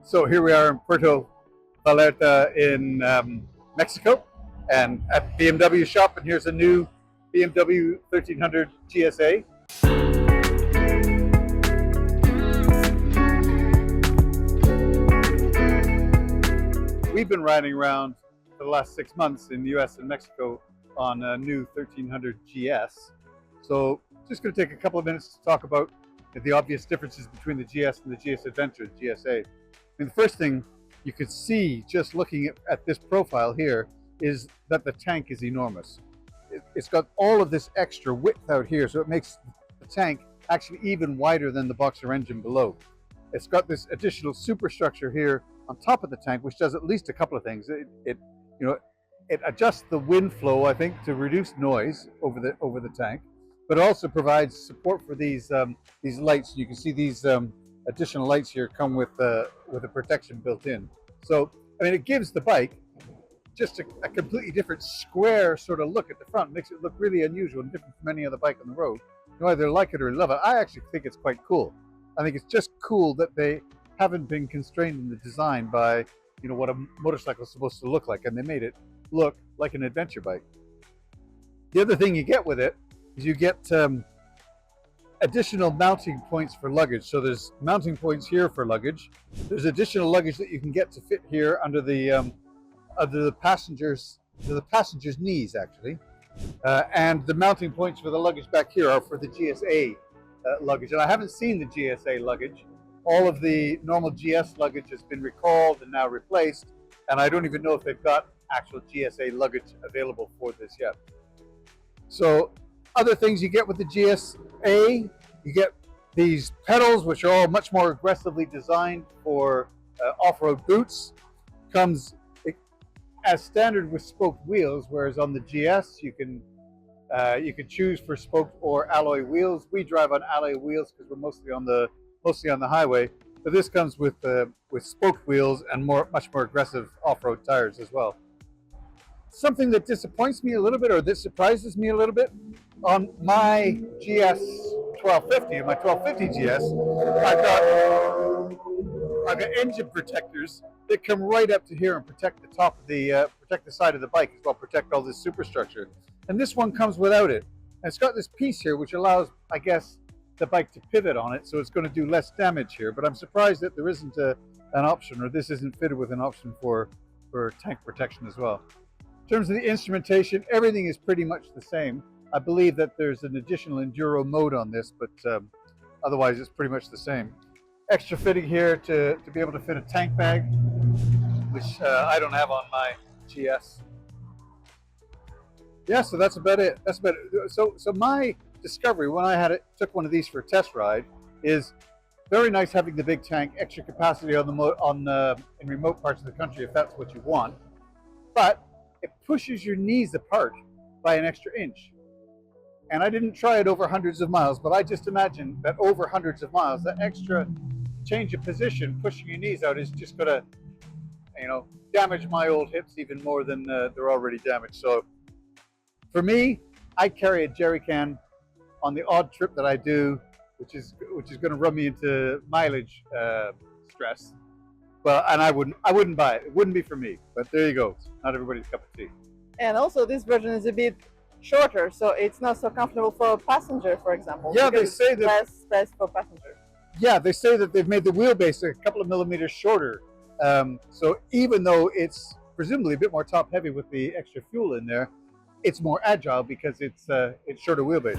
So here we are in Puerto Vallarta in Mexico, and at BMW shop, and here's a new BMW 1300 GSA. We've been riding around for the last 6 months in the US and Mexico on a new 1300 GS. So just going to take a couple of minutes to talk about the obvious differences between the GS and the GS Adventure, the GSA. I mean, the first thing you could see just looking at this profile here is that the tank is enormous. It's got all of this extra width out here, so it makes the tank actually even wider than the boxer engine below. It's got this additional superstructure here on top of the tank, which does at least a couple of things. It adjusts the wind flow, I think, to reduce noise over the tank, but also provides support for these lights. You can see these additional lights here come with a protection built in. So, I mean, it gives the bike just a completely different square sort of look at the front. Makes it look really unusual and different from any other bike on the road. You either like it or love it. I actually think it's quite cool. I think it's just cool that they haven't been constrained in the design by, what a motorcycle is supposed to look like, and they made it look like an adventure bike. The other thing you get with it is you get additional mounting points for luggage. So there's mounting points here for luggage. There's additional luggage that you can get to fit here under the passengers' knees, actually. And the mounting points for the luggage back here are for the GSA luggage. And I haven't seen the GSA luggage. All of the normal GS luggage has been recalled and now replaced. And I don't even know if they've got actual GSA luggage available for this yet. So other things you get with the GSA, you get these pedals, which are all much more aggressively designed for off-road boots. Comes as standard with spoked wheels, whereas on the GS you can choose for spoked or alloy wheels. We drive on alloy wheels because we're mostly on the highway, but this comes with spoked wheels and much more aggressive off-road tires as well. Something that disappoints me a little bit, or that surprises me a little bit, on my GS 1250, my 1250 GS, I've got engine protectors that come right up to here and protect the top of protect the side of the bike as well, protect all this superstructure. And this one comes without it. And it's got this piece here which allows, I guess, the bike to pivot on it, so it's going to do less damage here. But I'm surprised that there isn't an option, or this isn't fitted with an option for tank protection as well. In terms of the instrumentation, everything is pretty much the same. I believe that there's an additional enduro mode on this, but otherwise it's pretty much the same. Extra fitting here to be able to fit a tank bag, which I don't have on my GS. Yeah, so that's about it. So my discovery when I took one of these for a test ride is very nice having the big tank, extra capacity in remote parts of the country if that's what you want, but it pushes your knees apart by an extra inch. And I didn't try it over hundreds of miles, but I just imagine that over hundreds of miles, that extra change of position, pushing your knees out, is just gonna, damage my old hips even more than they're already damaged. So for me, I carry a jerry can on the odd trip that I do, which is going to run me into mileage stress. Well, and I wouldn't buy it. It wouldn't be for me. But there you go. Not everybody's cup of tea. And also, this version is a bit shorter, so it's not so comfortable for a passenger, for example. Yeah, they say that less space for passengers. Yeah, they say that they've made the wheelbase a couple of millimeters shorter. So even though it's presumably a bit more top heavy with the extra fuel in there, it's more agile because it's shorter wheelbase.